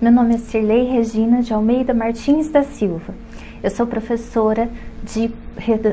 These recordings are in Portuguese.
Meu nome é Cirlei Regina de Almeida Martins da Silva. Eu sou professora de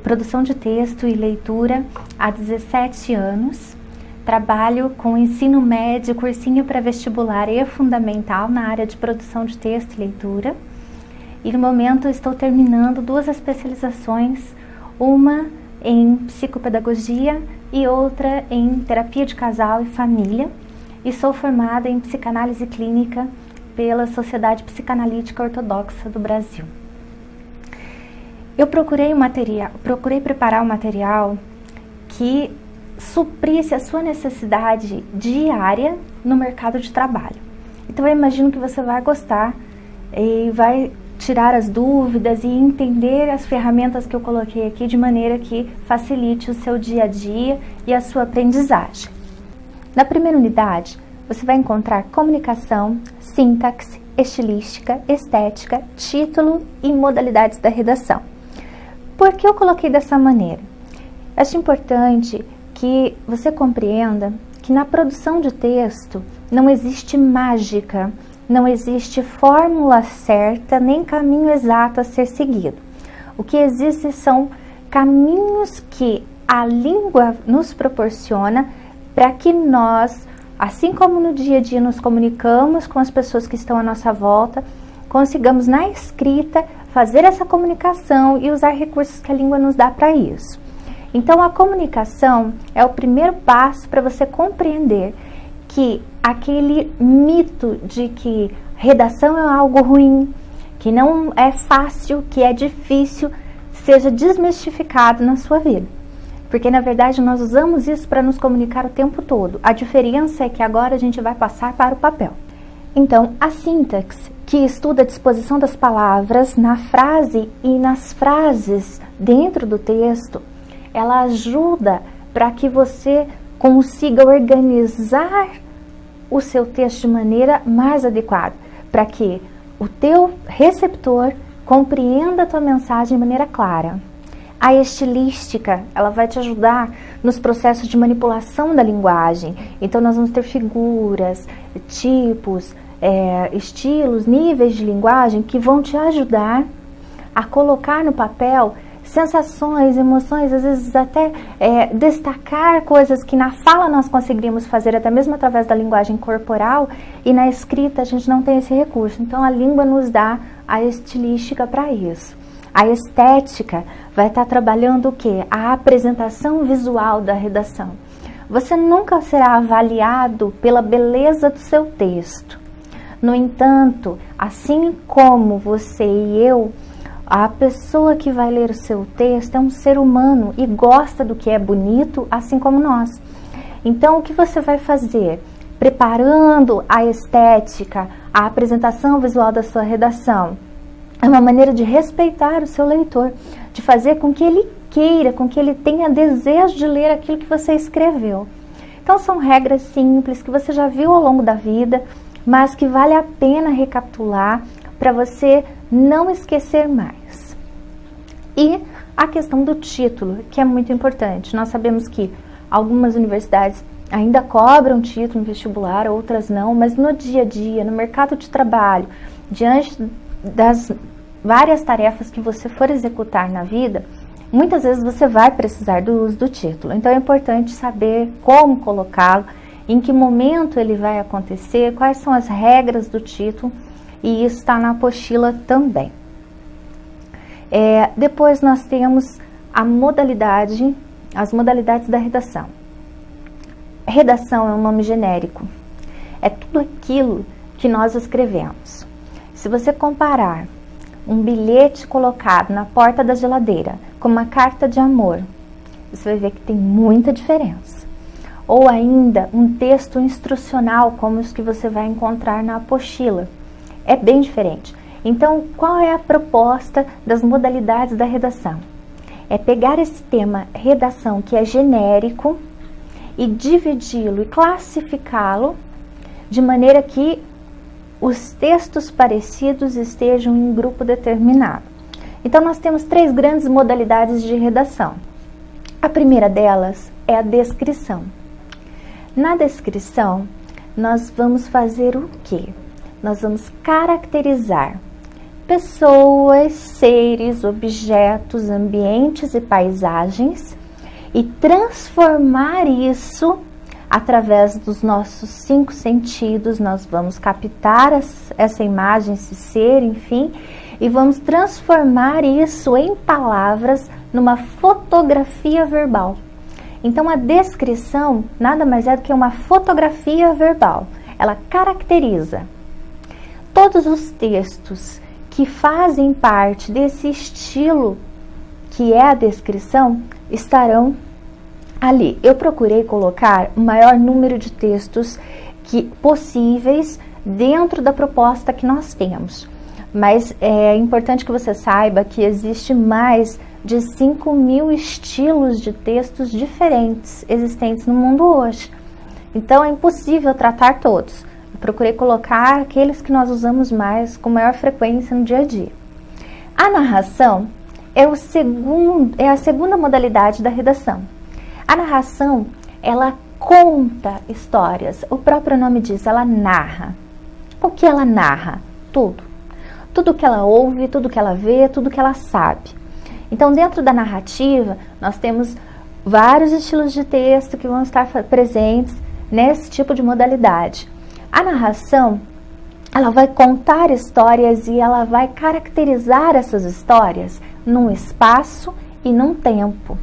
produção de texto e leitura há 17 anos. Trabalho com ensino médio, cursinho pré-vestibular e fundamental na área de produção de texto e leitura. E no momento estou terminando 2 especializações, uma em psicopedagogia e outra em terapia de casal e família. E sou formada em psicanálise clínica pela Sociedade Psicanalítica Ortodoxa do Brasil. Eu procurei preparar um material que suprisse a sua necessidade diária no mercado de trabalho. Então eu imagino que você vai gostar e vai tirar as dúvidas e entender as ferramentas que eu coloquei aqui de maneira que facilite o seu dia a dia e a sua aprendizagem. Na primeira unidade, você vai encontrar comunicação, sintaxe, estilística, estética, título e modalidades da redação. Por que eu coloquei dessa maneira? Acho importante que você compreenda que na produção de texto não existe mágica, não existe fórmula certa, nem caminho exato a ser seguido. O que existe são caminhos que a língua nos proporciona para que nós, assim como no dia a dia nos comunicamos com as pessoas que estão à nossa volta, consigamos na escrita fazer essa comunicação e usar recursos que a língua nos dá para isso. Então a comunicação é o primeiro passo para você compreender que aquele mito de que redação é algo ruim, que não é fácil, que é difícil, seja desmistificado na sua vida. Porque, na verdade, nós usamos isso para nos comunicar o tempo todo. A diferença é que agora a gente vai passar para o papel. Então, a sintaxe, que estuda a disposição das palavras na frase e nas frases dentro do texto, ela ajuda para que você consiga organizar o seu texto de maneira mais adequada, para que o teu receptor compreenda a tua mensagem de maneira clara. A estilística, ela vai te ajudar nos processos de manipulação da linguagem. Então, nós vamos ter figuras, tipos, estilos, níveis de linguagem que vão te ajudar a colocar no papel sensações, emoções, às vezes até destacar coisas que na fala nós conseguiríamos fazer até mesmo através da linguagem corporal, e na escrita a gente não tem esse recurso. Então, a língua nos dá a estilística para isso. A estética vai estar trabalhando o quê? A apresentação visual da redação. Você nunca será avaliado pela beleza do seu texto. No entanto, assim como você e eu, a pessoa que vai ler o seu texto é um ser humano e gosta do que é bonito, assim como nós. Então, o que você vai fazer? Preparando a estética, a apresentação visual da sua redação, é uma maneira de respeitar o seu leitor, de fazer com que ele queira, com que ele tenha desejo de ler aquilo que você escreveu. Então, são regras simples que você já viu ao longo da vida, mas que vale a pena recapitular para você não esquecer mais. E a questão do título, que é muito importante. Nós sabemos que algumas universidades ainda cobram título no vestibular, outras não, mas no dia a dia, no mercado de trabalho, diante das várias tarefas que você for executar na vida, muitas vezes você vai precisar do uso do título. Então é importante saber como colocá-lo, em que momento ele vai acontecer, quais são as regras do título, e isso está na apostila também. Depois nós temos as modalidades da redação. Redação é um nome genérico, é tudo aquilo que nós escrevemos. Se você comparar um bilhete colocado na porta da geladeira com uma carta de amor, você vai ver que tem muita diferença. Ou ainda um texto instrucional, como os que você vai encontrar na apostila. É bem diferente. Então, qual é a proposta das modalidades da redação? É pegar esse tema redação, que é genérico, e dividi-lo e classificá-lo de maneira que os textos parecidos estejam em um grupo determinado. Então, nós temos 3 grandes modalidades de redação. A primeira delas é a descrição. Na descrição, nós vamos fazer o quê? nós vamos caracterizar pessoas, seres, objetos, ambientes e paisagens e transformar isso através dos nossos 5 sentidos. Nós vamos captar essa imagem, esse ser, enfim, e vamos transformar isso em palavras numa fotografia verbal. Então, a descrição nada mais é do que uma fotografia verbal. Ela caracteriza todos os textos que fazem parte desse estilo que é a descrição, estarão ali. Eu procurei colocar o maior número de textos possíveis dentro da proposta que nós temos. Mas é importante que você saiba que existe mais de 5.000 estilos de textos diferentes existentes no mundo hoje. Então é impossível tratar todos. Eu procurei colocar aqueles que nós usamos mais, com maior frequência no dia a dia. A narração é a segunda modalidade da redação. A narração, ela conta histórias. O próprio nome diz, ela narra. O que ela narra? Tudo. Tudo que ela ouve, tudo que ela vê, tudo que ela sabe. Então, dentro da narrativa, nós temos vários estilos de texto que vão estar presentes nesse tipo de modalidade. A narração, ela vai contar histórias e ela vai caracterizar essas histórias num espaço e num tempo.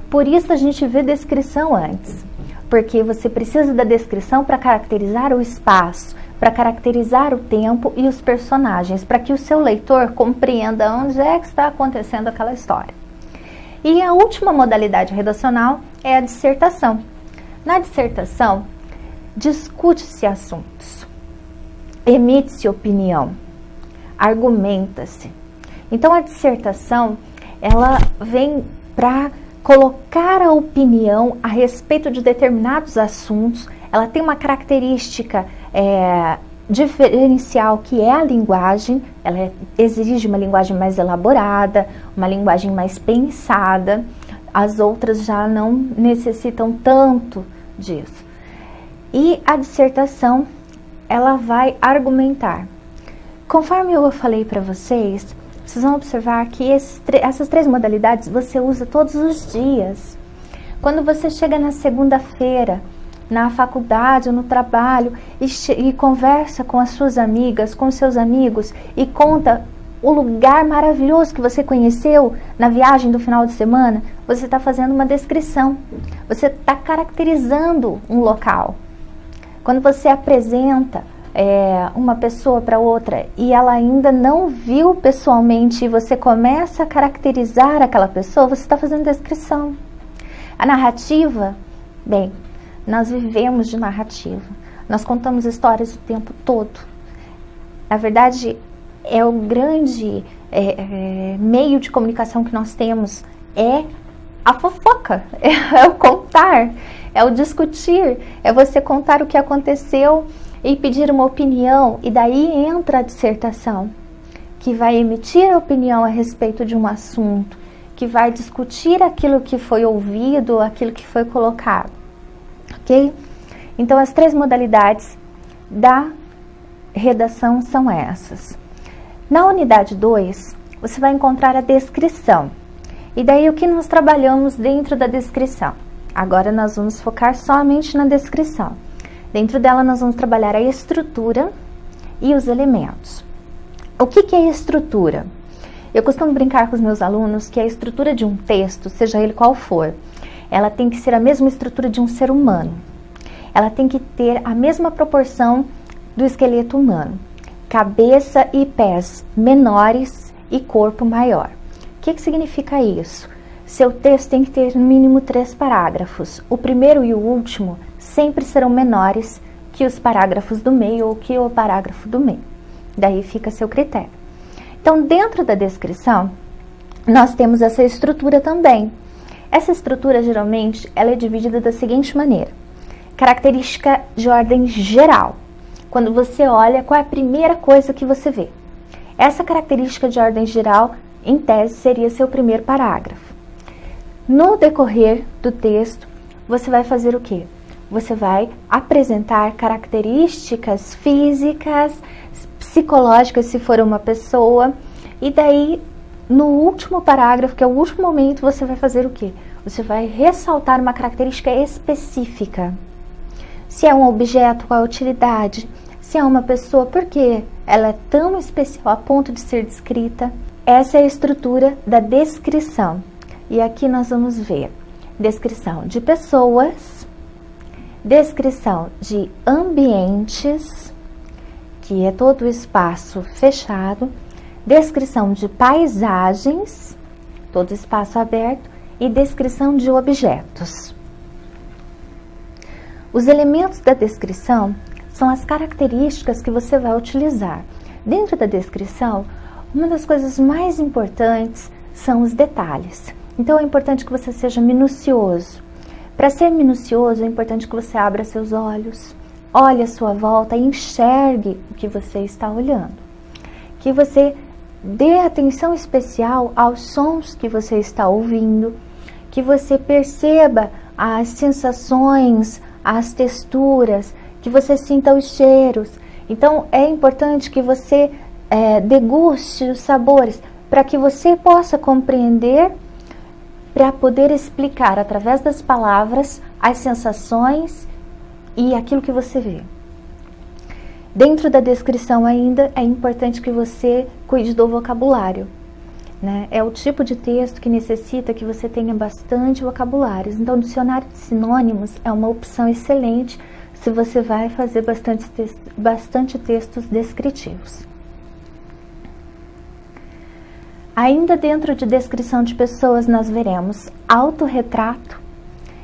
Por isso a gente vê descrição antes, porque você precisa da descrição para caracterizar o espaço, para caracterizar o tempo e os personagens, para que o seu leitor compreenda onde é que está acontecendo aquela história. E a última modalidade redacional é a dissertação. Na dissertação, discute-se assuntos, emite-se opinião, argumenta-se. Então, a dissertação, ela vem para colocar a opinião a respeito de determinados assuntos. Ela tem uma característica diferencial, que é a linguagem. Ela exige uma linguagem mais elaborada, uma linguagem mais pensada. As outras já não necessitam tanto disso. E a dissertação, ela vai argumentar. Conforme eu falei para vocês, vocês vão observar que essas 3 modalidades você usa todos os dias. Quando você chega na segunda-feira, na faculdade ou no trabalho, e conversa com as suas amigas, com os seus amigos, e conta o lugar maravilhoso que você conheceu na viagem do final de semana, você está fazendo uma descrição. Você está caracterizando um local. Quando você apresenta uma pessoa para outra e ela ainda não viu pessoalmente e você começa a caracterizar aquela pessoa, você está fazendo descrição. A narrativa, bem, nós vivemos de narrativa. Nós contamos histórias o tempo todo. Na verdade, é o grande meio de comunicação que nós temos, é a fofoca, é o contar, é o discutir, é você contar o que aconteceu e pedir uma opinião, e daí entra a dissertação, que vai emitir a opinião a respeito de um assunto, que vai discutir aquilo que foi ouvido, aquilo que foi colocado, ok? Então, as 3 modalidades da redação são essas. Na unidade 2, você vai encontrar a descrição. E daí, o que nós trabalhamos dentro da descrição? Agora, nós vamos focar somente na descrição. Dentro dela, nós vamos trabalhar a estrutura e os elementos. O que é estrutura? Eu costumo brincar com os meus alunos que a estrutura de um texto, seja ele qual for, ela tem que ser a mesma estrutura de um ser humano. Ela tem que ter a mesma proporção do esqueleto humano. Cabeça e pés menores e corpo maior. O que significa isso? Seu texto tem que ter no mínimo 3 parágrafos. O primeiro e o último sempre serão menores que os parágrafos do meio ou que o parágrafo do meio. Daí fica a seu critério. Então, dentro da descrição, nós temos essa estrutura também. Essa estrutura, geralmente, ela é dividida da seguinte maneira. Característica de ordem geral. Quando você olha, qual é a primeira coisa que você vê? Essa característica de ordem geral, em tese, seria seu primeiro parágrafo. No decorrer do texto, você vai fazer o quê? Você vai apresentar características físicas, psicológicas, se for uma pessoa. E daí, no último parágrafo, que é o último momento, você vai fazer o quê? Você vai ressaltar uma característica específica. Se é um objeto, qual a utilidade? Se é uma pessoa, por que ela é tão especial a ponto de ser descrita? Essa é a estrutura da descrição. E aqui nós vamos ver descrição de pessoas, descrição de ambientes, que é todo o espaço fechado, descrição de paisagens, todo o espaço aberto, e descrição de objetos. Os elementos da descrição são as características que você vai utilizar. Dentro da descrição, uma das coisas mais importantes são os detalhes. Então é importante que você seja minucioso. Para ser minucioso, é importante que você abra seus olhos, olhe à sua volta e enxergue o que você está olhando. Que você dê atenção especial aos sons que você está ouvindo, que você perceba as sensações, as texturas, que você sinta os cheiros. Então é importante que você deguste os sabores, para que você possa compreender, para poder explicar através das palavras as sensações e aquilo que você vê. Dentro da descrição ainda é importante que você cuide do vocabulário, né? É o tipo de texto que necessita que você tenha bastante vocabulários. Então, o dicionário de sinônimos é uma opção excelente se você vai fazer bastante textos descritivos. Ainda dentro de descrição de pessoas, nós veremos autorretrato,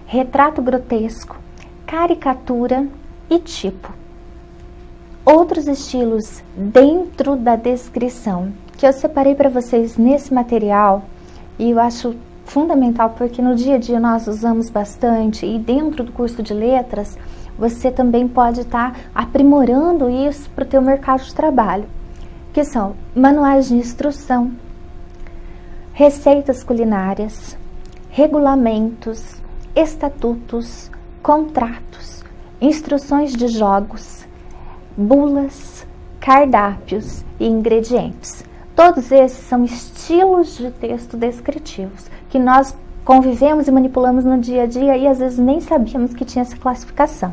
retrato grotesco, caricatura e tipo. Outros estilos dentro da descrição que eu separei para vocês nesse material, e eu acho fundamental porque no dia a dia nós usamos bastante, e dentro do curso de letras você também pode estar aprimorando isso para o teu mercado de trabalho, que são manuais de instrução, receitas culinárias, regulamentos, estatutos, contratos, instruções de jogos, bulas, cardápios e ingredientes. Todos esses são estilos de texto descritivos que nós convivemos e manipulamos no dia a dia e às vezes nem sabíamos que tinha essa classificação.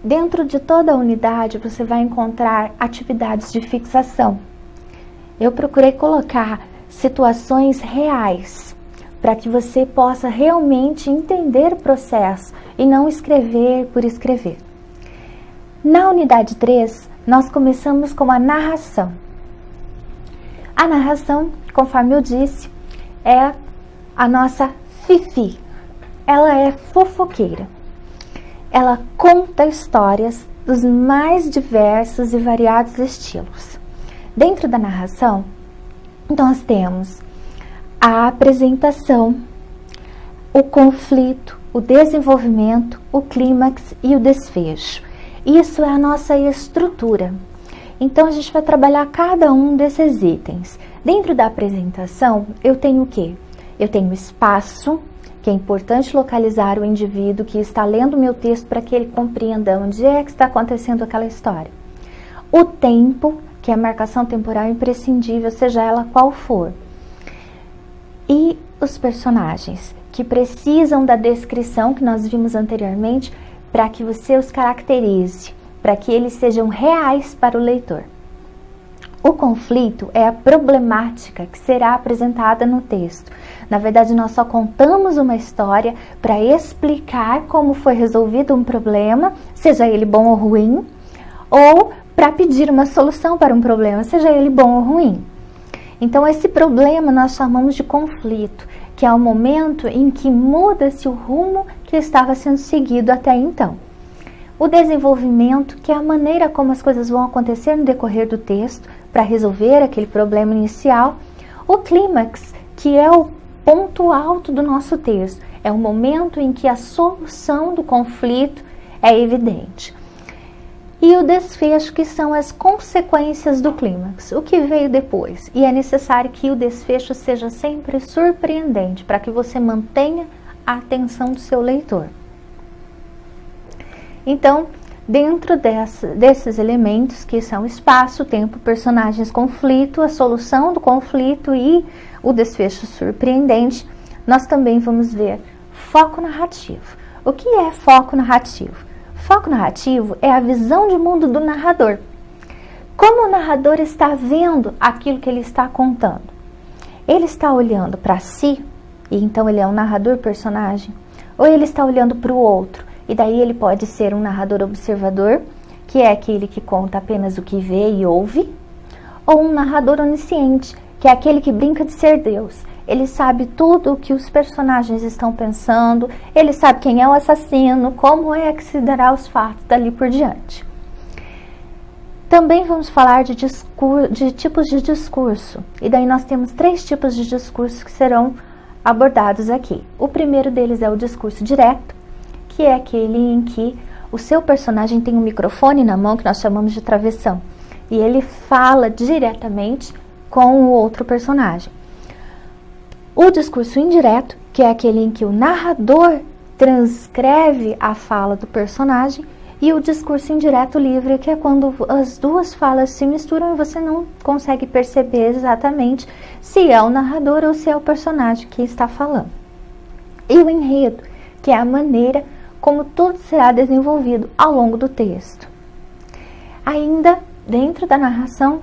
Dentro de toda a unidade você vai encontrar atividades de fixação. Eu procurei colocar situações reais para que você possa realmente entender o processo e não escrever por escrever. Na unidade 3, nós começamos com a narração. A narração, conforme eu disse, é a nossa Fifi. Ela é fofoqueira. Ela conta histórias dos mais diversos e variados estilos. Dentro da narração, nós temos a apresentação, o conflito, o desenvolvimento, o clímax e o desfecho. Isso é a nossa estrutura. Então, a gente vai trabalhar cada um desses itens. Dentro da apresentação, eu tenho o quê? Eu tenho espaço, que é importante localizar o indivíduo que está lendo o meu texto para que ele compreenda onde é que está acontecendo aquela história. O tempo, que é a marcação temporal imprescindível, seja ela qual for. E os personagens, que precisam da descrição que nós vimos anteriormente, para que você os caracterize, para que eles sejam reais para o leitor. O conflito é a problemática que será apresentada no texto. Na verdade, nós só contamos uma história para explicar como foi resolvido um problema, seja ele bom ou ruim, ou para pedir uma solução para um problema, seja ele bom ou ruim. Então, esse problema nós chamamos de conflito, que é o momento em que muda-se o rumo que estava sendo seguido até então. O desenvolvimento, que é a maneira como as coisas vão acontecer no decorrer do texto para resolver aquele problema inicial. O clímax, que é o ponto alto do nosso texto, é o momento em que a solução do conflito é evidente. E o desfecho, que são as consequências do clímax, o que veio depois. E é necessário que o desfecho seja sempre surpreendente, para que você mantenha a atenção do seu leitor. Então, dentro desses elementos que são espaço, tempo, personagens, conflito, a solução do conflito e o desfecho surpreendente, nós também vamos ver foco narrativo. O que é foco narrativo? Foco narrativo é a visão de mundo do narrador. Como o narrador está vendo aquilo que ele está contando? Ele está olhando para si, e então ele é um narrador personagem, ou ele está olhando para o outro, e daí ele pode ser um narrador observador, que é aquele que conta apenas o que vê e ouve, ou um narrador onisciente, que é aquele que brinca de ser Deus. Ele sabe tudo o que os personagens estão pensando, ele sabe quem é o assassino, como é que se dará os fatos dali por diante. Também vamos falar de tipos de discurso, e daí nós temos 3 tipos de discurso que serão abordados aqui. O primeiro deles é o discurso direto, que é aquele em que o seu personagem tem um microfone na mão, que nós chamamos de travessão, e ele fala diretamente com o outro personagem. O discurso indireto, que é aquele em que o narrador transcreve a fala do personagem, e o discurso indireto livre, que é quando as duas falas se misturam e você não consegue perceber exatamente se é o narrador ou se é o personagem que está falando. E o enredo, que é a maneira como tudo será desenvolvido ao longo do texto. Ainda dentro da narração,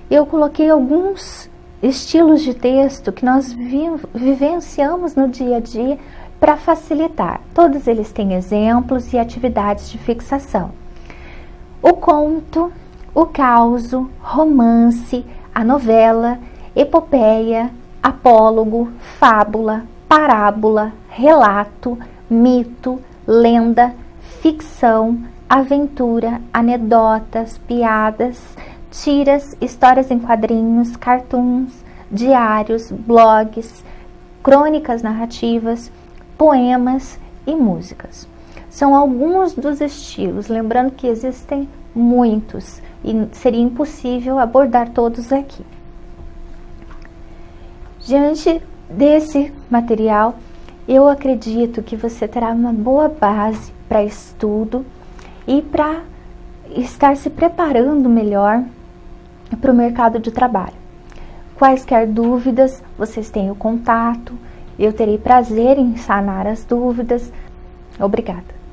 eu coloquei alguns estilos de texto que nós vivenciamos no dia a dia para facilitar. Todos eles têm exemplos e atividades de fixação. O conto, o causo, romance, a novela, epopeia, apólogo, fábula, parábola, relato, mito, lenda, ficção, aventura, anedotas, piadas, tiras, histórias em quadrinhos, cartoons, diários, blogs, crônicas narrativas, poemas e músicas. São alguns dos estilos, lembrando que existem muitos e seria impossível abordar todos aqui. Diante desse material, eu acredito que você terá uma boa base para estudo e para estar se preparando melhor para o mercado de trabalho. Quaisquer dúvidas, vocês têm o contato. Eu terei prazer em sanar as dúvidas. Obrigada.